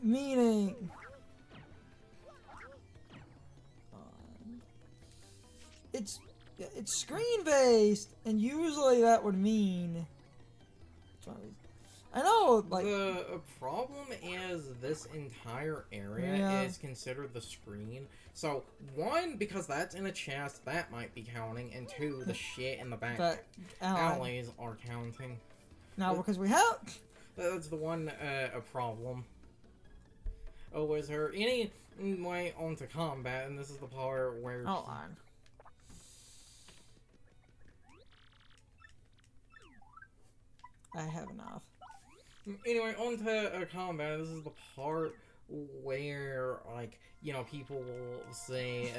Meaning... It's screen-based, and usually that would mean... I know, like... The problem is this entire area is considered the screen. So, one, because that's in a chest, that might be counting, and two, the shit in the back alleys are counting. Now, because we have... That's the one problem. Oh, is there any way onto combat? And this is the part where... Hold on. I have enough. Anyway, on to combat. This is the part where, like, you know, people will say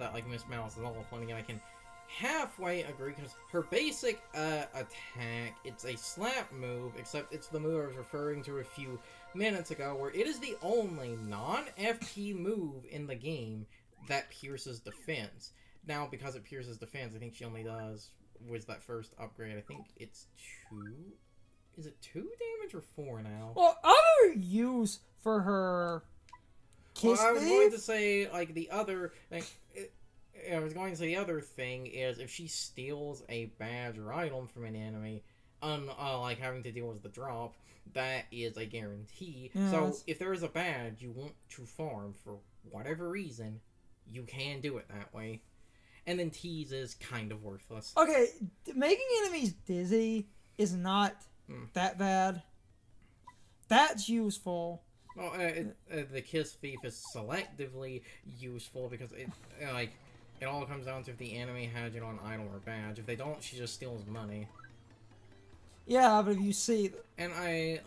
that, like, Miss Mouse is awful, and I can halfway agree, because her basic attack, it's a slap move, except it's the move I was referring to a few minutes ago, where it is the only non-FP move in the game that pierces defense. Now, because it pierces defense, I think she only does, with that first upgrade, I think it's 2... Is it 2 damage or 4 now? Well, other use for her kiss I was going to say, like, the other... Like, I was going to say the other thing is if she steals a badge or item from an enemy, like having to deal with the drop, that is a guarantee. Yes. So if there is a badge you want to farm for whatever reason, you can do it that way. And then tease is kind of worthless. Okay, making enemies dizzy is not that bad. That's useful. Well, the Kiss Thief is selectively useful because it all comes down to if the enemy has, you know, an item or badge. If they don't, she just steals money. Yeah, but if you see... And I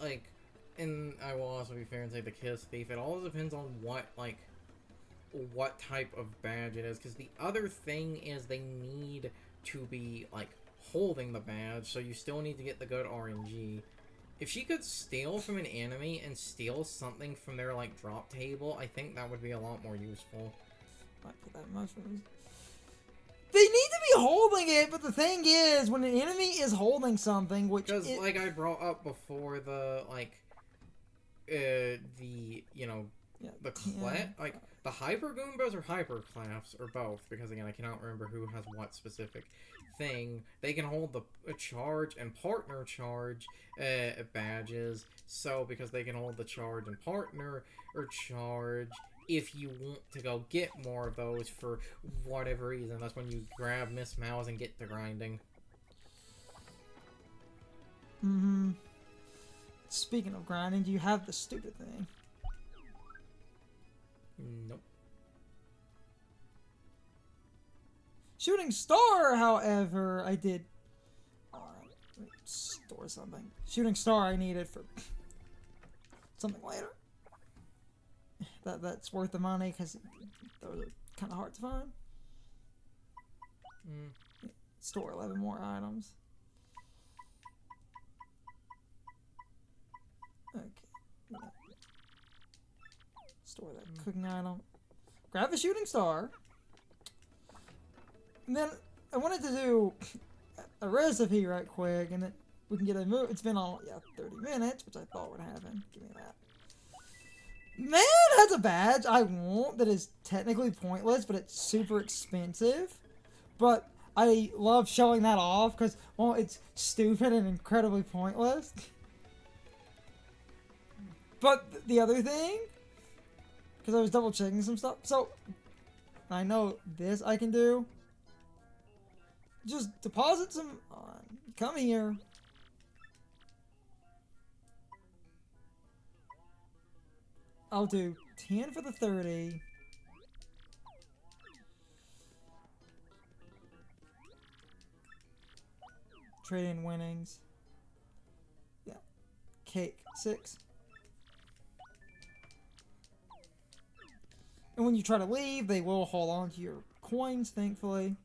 will also be fair and say the Kiss Thief, it all depends on what type of badge it is. Because the other thing is they need to be, like, holding the badge, so you still need to get the good RNG. If she could steal from an enemy and steal something from their, like, drop table, I think that would be a lot more useful. Might put that in mushrooms. They need to be holding it, but the thing is, when an enemy is holding something, which because, like I brought up before, the, like, you know, the like, the Hyper Goombas or Hyper Claps, or both, because, again, I cannot remember who has what specific thing. They can hold the charge and partner charge badges, so because they can hold the charge and partner or charge, if you want to go get more of those for whatever reason, that's when you grab Miss Mouse and get to grinding. Speaking of grinding, do you have the stupid thing? Nope. Shooting Star, however, I did... store something. Shooting Star I needed for something later. That's worth the money, because those are kind of hard to find. Store 11 more items. Okay. Store that cooking item. Grab the Shooting Star. And then I wanted to do a recipe right quick, and we can get a move. It's been on 30 minutes, which I thought would happen. Give me that. Man has a badge I want that is technically pointless, but it's super expensive. But I love showing that off because, well, it's stupid and incredibly pointless. But the other thing, because I was double checking some stuff, so I know this I can do. Just deposit some on. Come here. I'll do 10 for the 30. Trade in winnings. Yeah. Cake 6. And when you try to leave, they will hold on to your coins, thankfully.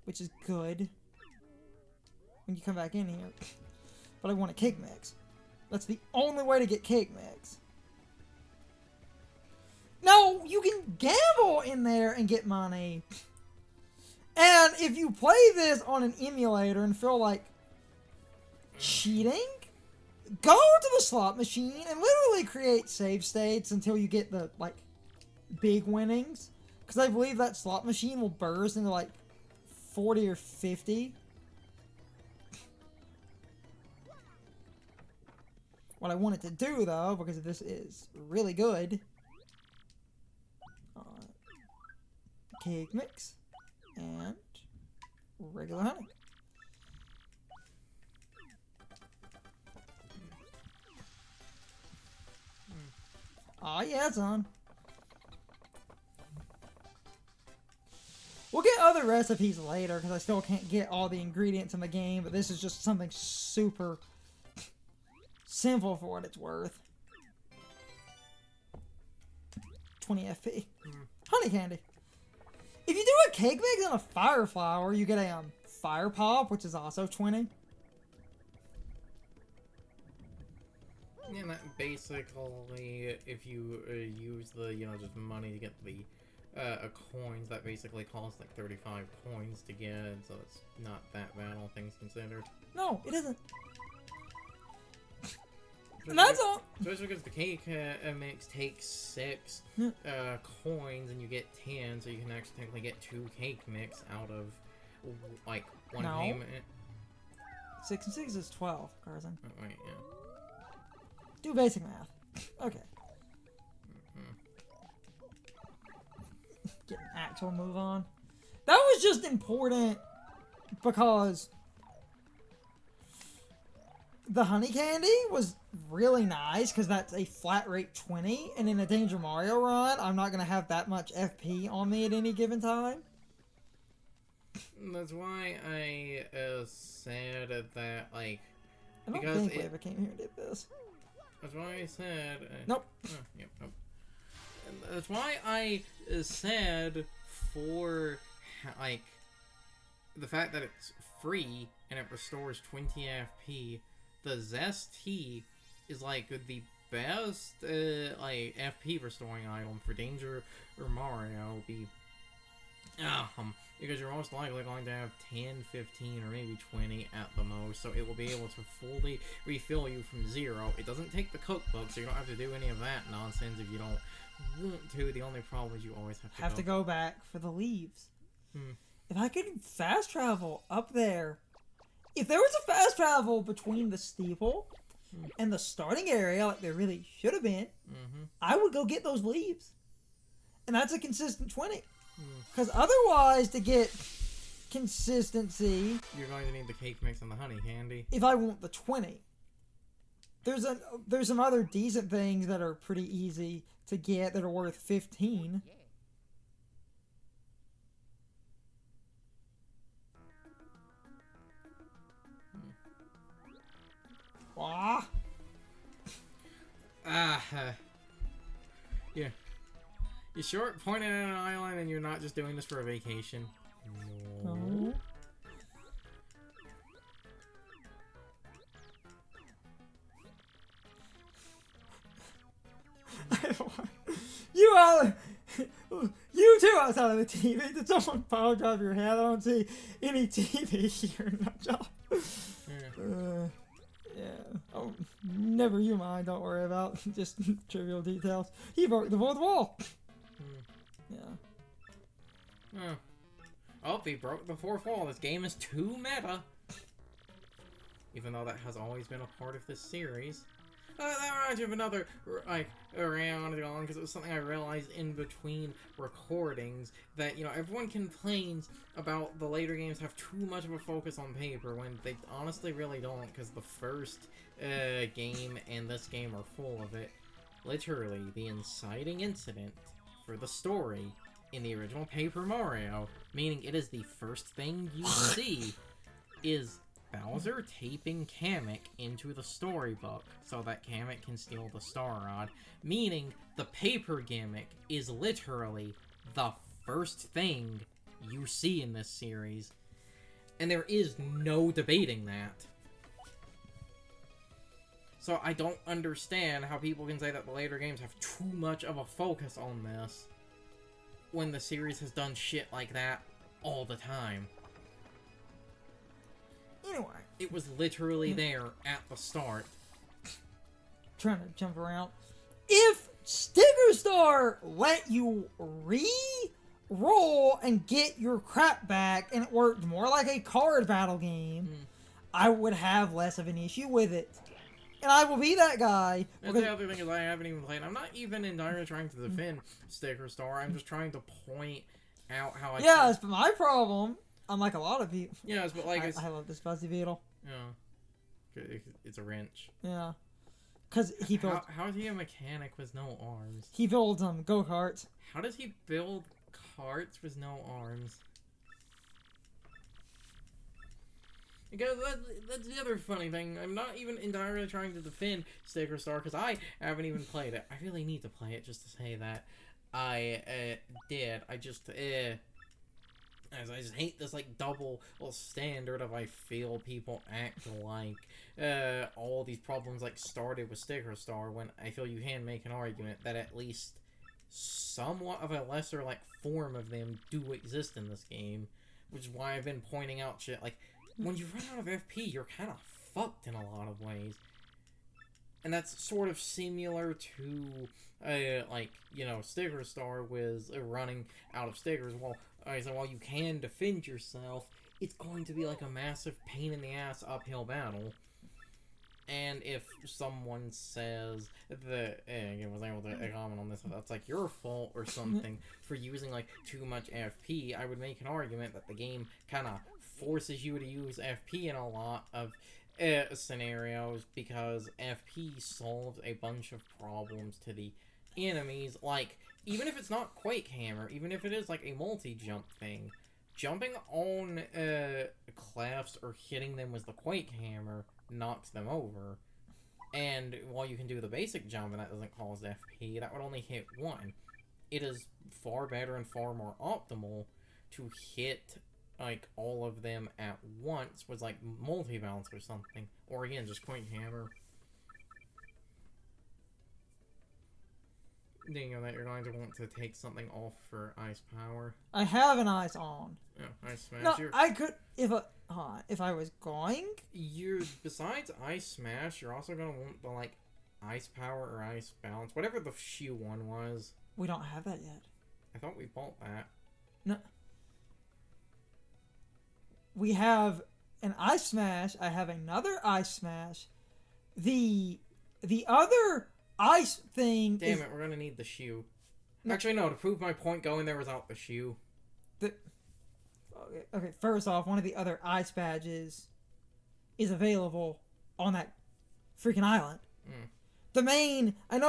Which is good. When you come back in here. But I want a cake mix. That's the only way to get cake mix. Now, you can gamble in there and get money. And if you play this on an emulator and feel like cheating, go to the slot machine and really create save states until you get the, like, big winnings. Because I believe that slot machine will burst into, like, 40 or 50. What I wanted to do, though, because this is really good, cake mix and regular honey. Oh yeah, it's on. We'll get other recipes later because I still can't get all the ingredients in the game, but this is just something super simple for what it's worth. 20 FP. Honey candy. If you do a cake mix and a fire flower, you get a fire pop, which is also 20. Yeah, that basically, if you use the, just money to get the coins, that basically costs like 35 coins to get, so it's not that bad, all things considered. No, it isn't. And that's all. Especially because the cake mix takes 6 coins and you get 10, so you can actually technically get 2 cake mix out of like one payment. 6 and 6 is 12, Carson. Oh, wait, yeah. Do basic math. Okay. Get an actual move on. That was just important because the honey candy was really nice because that's a flat rate 20, and in a Danger Mario run, I'm not going to have that much FP on me at any given time. That's why I said that, like, I don't think we ever came here and did this. That's why I said... nope. Yep, nope. That's why I said for, like, the fact that it's free and it restores 20 FP, the Zest Tea is, like, the best, like, FP restoring item for Danger or Mario. Because you're most likely going to have 10, 15, or maybe 20 at the most, so it will be able to fully refill you from 0. It doesn't take the cookbook, so you don't have to do any of that nonsense if you don't want to. The only problem is you always have to go back for the leaves. If I could fast travel up there, if there was a fast travel between the steeple and the starting area, like there really should have been, I would go get those leaves. And that's a consistent 20. Because otherwise, to get consistency, you're going to need the cake mix and the honey candy. If I want the 20, there's some other decent things that are pretty easy to get that are worth 15. Wah. Yeah. You sure pointing at an island and you're not just doing this for a vacation? No. You too outside of the TV. Did someone power drive your head? I don't see any TV here. Yeah. Oh, never you mind. Don't worry about just trivial details. He broke the fourth wall. Yeah. Oh, he broke the fourth wall. This game is too meta. Even though that has always been a part of this series. That reminds me of another, like, around on, because it was something I realized in between recordings, that, everyone complains about the later games have too much of a focus on paper, when they honestly really don't, because the first game and this game are full of it. Literally, the inciting incident for the story in the original Paper Mario, meaning it is the first thing you see, is Bowser taping Kamek into the storybook so that Kamek can steal the Star Rod, meaning the paper gimmick is literally the first thing you see in this series, and there is no debating that. So I don't understand how people can say that the later games have too much of a focus on this when the series has done shit like that all the time. Anyway. It was literally there at the start. trying to jump around. If Sticker Star let you re-roll and get your crap back, and it worked more like a card battle game, I would have less of an issue with it. And I will be that guy. And the other thing is I haven't even played. I'm not even entirely trying to defend Sticker Star. I'm just trying to point out how I... Yes, but my problem, unlike a lot of people... Yes, but like... I love this Fuzzy Beetle. Yeah. It's a wrench. Yeah. Because he built... How is he a mechanic with no arms? He builds go-karts. How does he build carts with no arms? Because that's the other funny thing. I'm not even entirely trying to defend Sticker Star because I haven't even played it. I really need to play it just to say that I did. I just hate this like double standard of I feel people act like all these problems like started with Sticker Star when I feel you can make an argument that at least somewhat of a lesser like form of them do exist in this game, which is why I've been pointing out shit like. When you run out of FP, you're kind of fucked in a lot of ways. And that's sort of similar to, like, you know, Sticker Star with running out of stickers. Well, so while you can defend yourself, it's going to be like a massive pain in the ass uphill battle. And if someone says that, again, was able to comment on this, that's like your fault or something for using like too much FP, I would make an argument that the game kind of forces you to use FP in a lot of scenarios because FP solves a bunch of problems to the enemies. Like, even if it's not Quake Hammer, even if it is like a multi-jump thing, jumping on clefts or hitting them with the Quake Hammer knocks them over. And while you can do the basic jump and that doesn't cause FP, that would only hit one. It is far better and far more optimal to hit like all of them at once with like multi-bounce or something. Or again, just Quake Hammer. You know that you're going to want to take something off for Ice Power. I have an ice on. Yeah, Ice Smash. No, I could if I was going. You're besides Ice Smash, you're also gonna want the like Ice Power or Ice Bounce, whatever the shoe one was. We don't have that yet. I thought we bought that. No. We have an Ice Smash. I have another Ice Smash. The other ice thing. Damn it, we're gonna need the shoe. Actually, no. To prove my point, go in there without the shoe. Okay, first off, one of the other ice badges is available on that freaking island. The main, I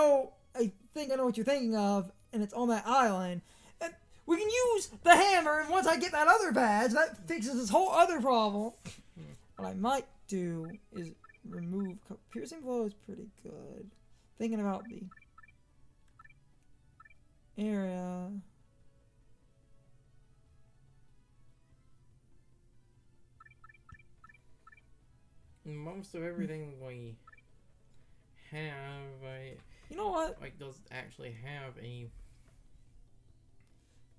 think I know what you're thinking of, and it's on that island. And we can use the hammer, and once I get that other badge, that fixes this whole other problem. What I might do is remove... Piercing Blow is pretty good. Thinking about the area... Most of everything we have, you know what? Like, does actually have a...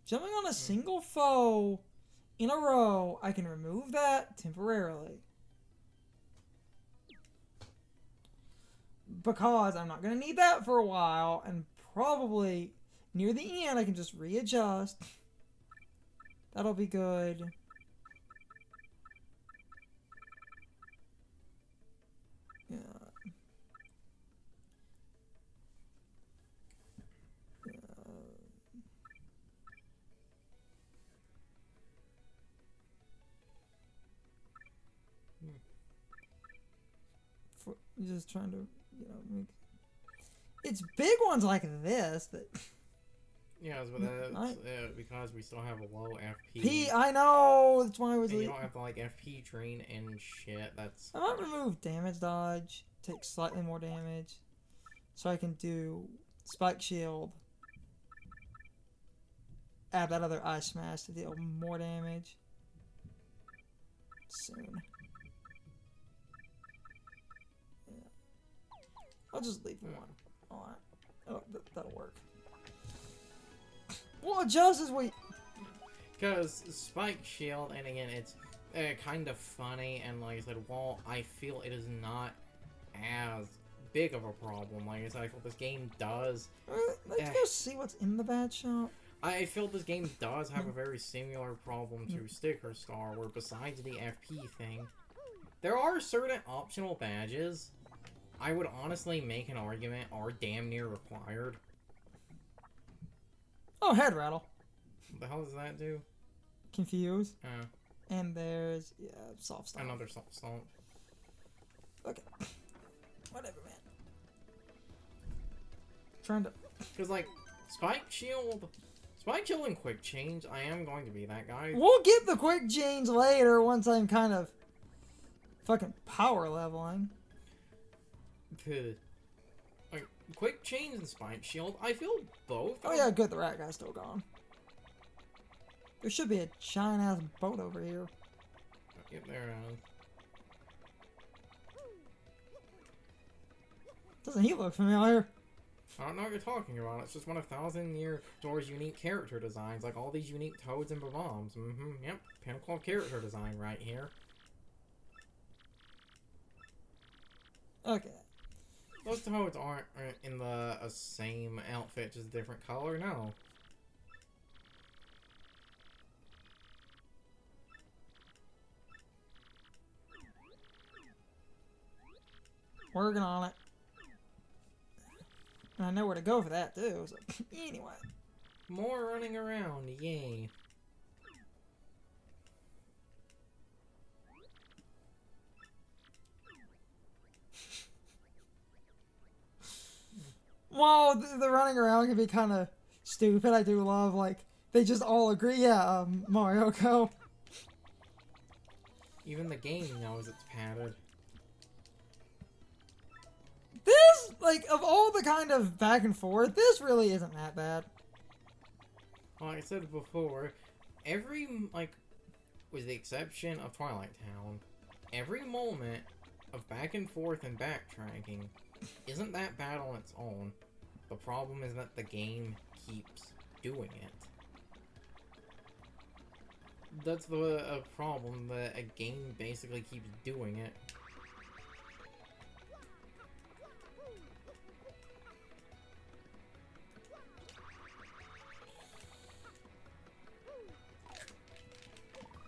Jumping on a single foe in a row, I can remove that temporarily. Because I'm not going to need that for a while, and probably near the end I can just readjust. That'll be good. Yeah. Just trying to, make... It's big ones like this that... Yeah, but that's because we still have a low FP. I know! That's why I was... And you don't have to, like, FP drain and shit, that's... I might remove damage dodge, take slightly more damage, so I can do spike shield, add that other ice smash to deal more damage. Soon. I'll just leave one. Alright. Oh, that'll work. We'll adjust as we... Because Spike Shield, and again, it's kind of funny, and like I said, while I feel it is not as big of a problem. Like I said, I feel this game does. Let's go see what's in the badge shop. I feel this game does have a very similar problem to Sticker Star, where besides the FP thing, there are certain optional badges I would honestly make an argument are damn near required. Oh, head rattle. What the hell does that do? Confuse. Oh. And there's, yeah, soft stomp. Another soft stomp. Okay. Whatever, man. Trying to... Because, like, Spike Shield and Quick Change, I am going to be that guy. We'll get the quick change later once I'm kind of fucking power leveling. Like, Quick Change and Spike Shield, I feel both. Oh yeah, good, the rat guy's still gone. There should be a giant ass boat over here. Get there. Doesn't he look familiar? I don't know what you're talking about. It's just one of 1,000-year Door's unique character designs, like all these unique toads and bombs. Yep, pinnacle of character design right here. Okay. Those toads aren't in the same outfit, just a different color. No. Working on it. And I know where to go for that too. So anyway. More running around, yay. While the running around can be kind of stupid, I do love, like, they just all agree, yeah, Mario Go. Even the game knows it's padded. This, like, of all the kind of back and forth, this really isn't that bad. Like I said before, every, like, with the exception of Twilight Town, every moment of back and forth and backtracking isn't that bad on its own. The problem is that the game keeps doing it. That's the problem, that a game basically keeps doing it.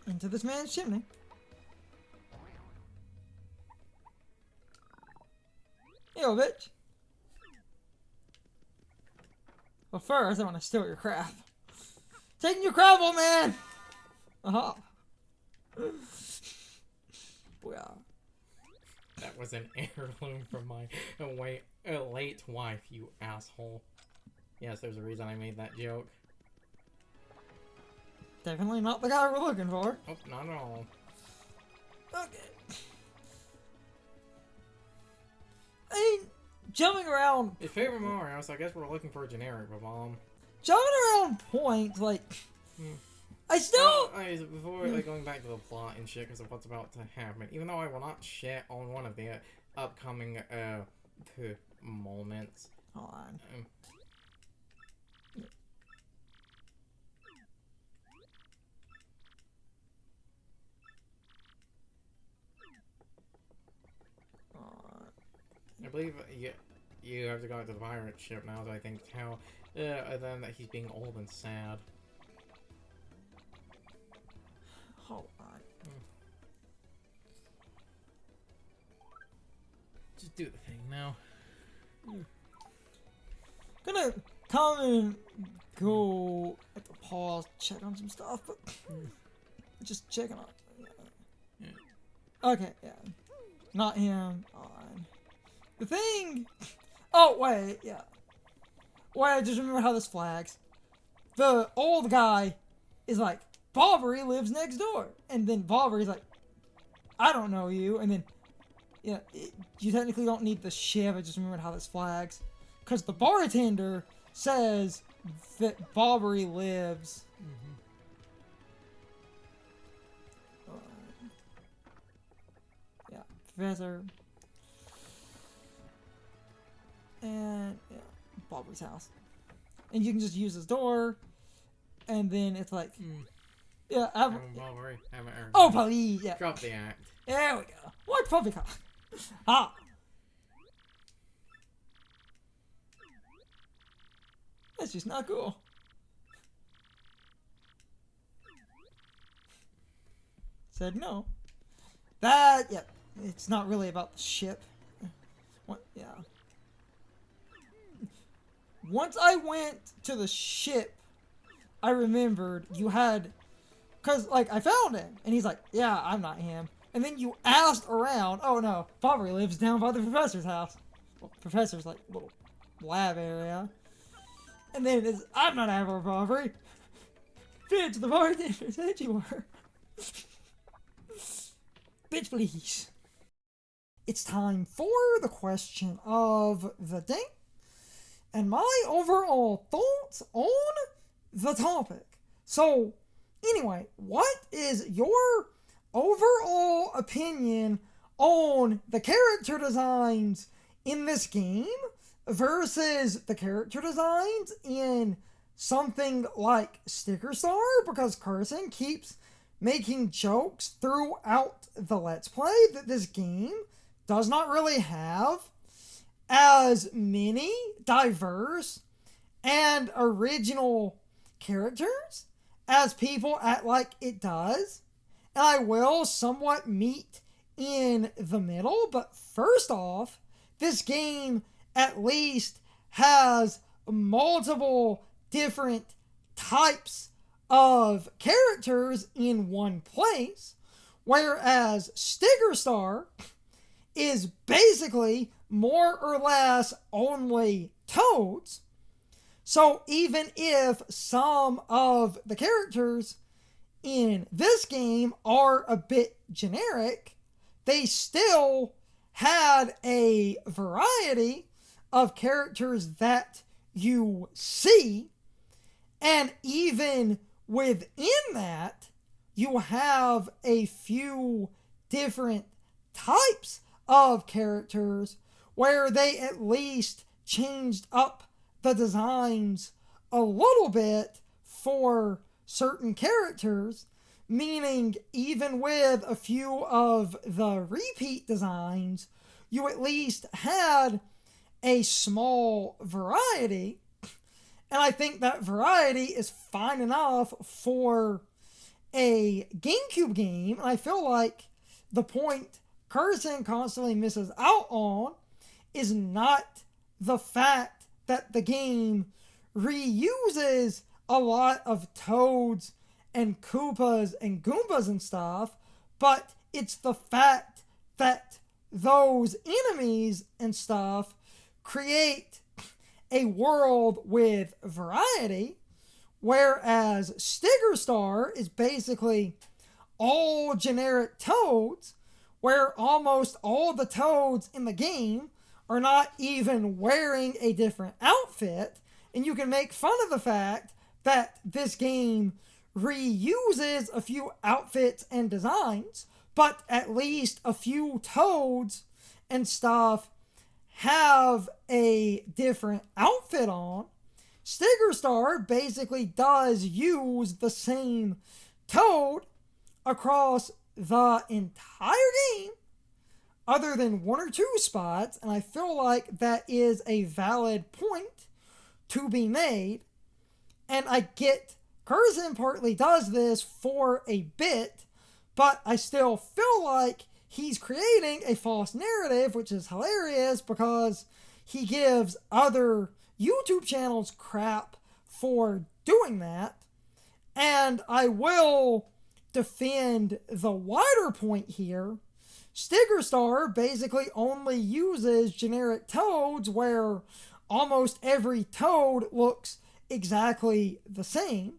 Into this man's chimney. Yo, bitch. Well, first, I want to steal your crap. Taking your crap, old man! Aha. Well. That was an heirloom from my late wife, you asshole. Yes, there's a reason I made that joke. Definitely not the guy we're looking for. Oh, not at all. Okay. I mean, jumping around... It's Paper Mario, so I guess we're looking for a generic bomb. Jumping around points, like... I still... Before like, going back to the plot and shit, because of what's about to happen, even though I will not shit on one of the upcoming moments. Hold on. I believe you have to go to the pirate ship now, so I think tell then that he's being old and sad. Hold on. Just do the thing now. Gonna come and go at the pause, check on some stuff, but just checking on. Yeah. Okay, yeah. Not him. On. The thing. Oh wait, yeah. Wait, I just remember how this flags. The old guy is like, Bobbery lives next door, and then Bobbery's like, I don't know you, and then yeah, you technically don't need the shiv. I just remembered how this flags, because the bartender says that Bobbery lives. Yeah, Professor. And yeah, Bobbery's house, and you can just use his door, and then it's like, yeah, oh, please, yeah. Drop the act. There we go. What poppycock? Ah. That's just not cool. Said no. That, yeah, it's not really about the ship. What, yeah. Once I went to the ship, I remembered you had, cause like I found him, and he's like, yeah, I'm not him. And then you asked around, oh no, Bobby lives down by the professor's house. Well, professor's like little lab area. And then it's, I'm not Admiral Bobby. Bitch, the bartender said you were. Bitch, please. It's time for the question of the day and my overall thoughts on the topic. So, anyway, what is your overall opinion on the character designs in this game versus the character designs in something like Sticker Star? Because Carson keeps making jokes throughout the Let's Play that this game does not really have as many diverse and original characters as people act like it does. And I will somewhat meet in the middle, but first off, this game at least has multiple different types of characters in one place, whereas Sticker Star is basically more or less only Toads. So even if some of the characters in this game are a bit generic, they still had a variety of characters that you see, and even within that, you have a few different types of characters where they at least changed up the designs a little bit for certain characters, meaning even with a few of the repeat designs, you at least had a small variety. And I think that variety is fine enough for a GameCube game. And I feel like the point Carson constantly misses out on is not the fact that the game reuses a lot of Toads and Koopas and Goombas and stuff, but it's the fact that those enemies and stuff create a world with variety, whereas Sticker Star is basically all generic Toads, where almost all the Toads in the game are not even wearing a different outfit, and you can make fun of the fact that this game reuses a few outfits and designs, but at least a few Toads and stuff have a different outfit on. Sticker Star basically does use the same Toad across the entire game, other than one or two spots, and I feel like that is a valid point to be made. And I get Curzon partly does this for a bit, but I still feel like he's creating a false narrative, which is hilarious because he gives other YouTube channels crap for doing that. And I will defend the wider point here. Sticker Star basically only uses generic Toads where almost every Toad looks exactly the same,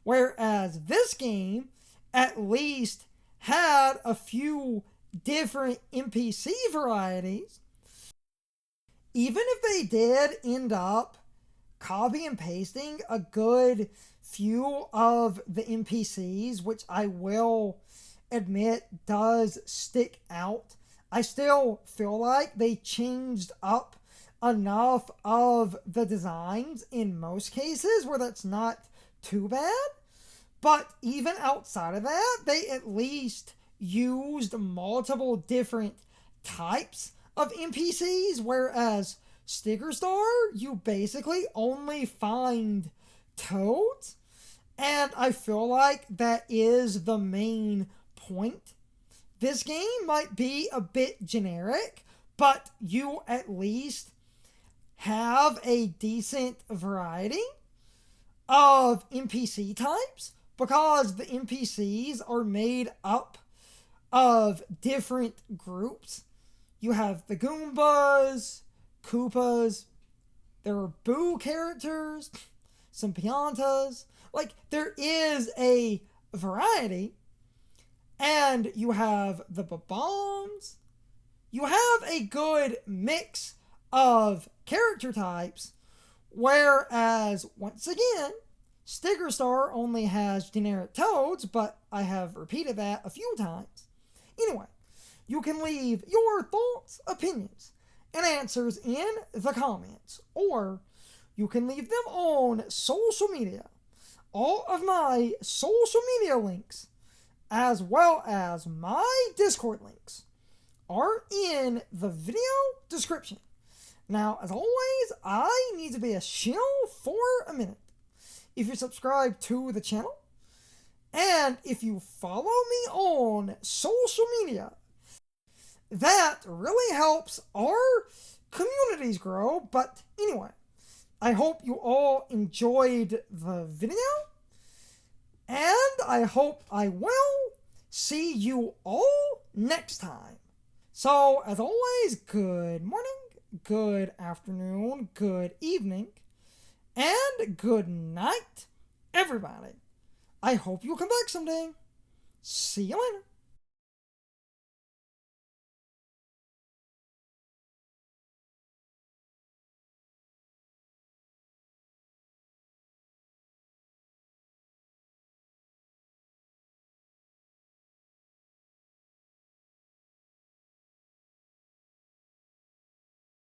whereas this game at least had a few different NPC varieties. Even if they did end up copy and pasting a good few of the NPCs, which I will admit does stick out, I still feel like they changed up enough of the designs in most cases where that's not too bad. But even outside of that, they at least used multiple different types of NPCs, whereas Sticker Star, you basically only find toads, and I feel like that is the main point. This game might be a bit generic, but you at least have a decent variety of NPC types because the NPCs are made up of different groups. You have the Goombas, Koopas, there are Boo characters, some Piantas. Like, there is a variety, and you have the Bombs. You have a good mix of character types, whereas, once again, Sticker Star only has generic toads, but I have repeated that a few times. Anyway, you can leave your thoughts, opinions, and answers in the comments, or you can leave them on social media. All of my social media links, as well as my Discord links, are in the video description. Now, as always, I need to be a shill for a minute. If you subscribe to the channel, and if you follow me on social media, that really helps our communities grow. But anyway, I hope you all enjoyed the video, and I hope I will see you all next time. So, as always, good morning, good afternoon, good evening, and good night, everybody. I hope you'll come back someday. See you later.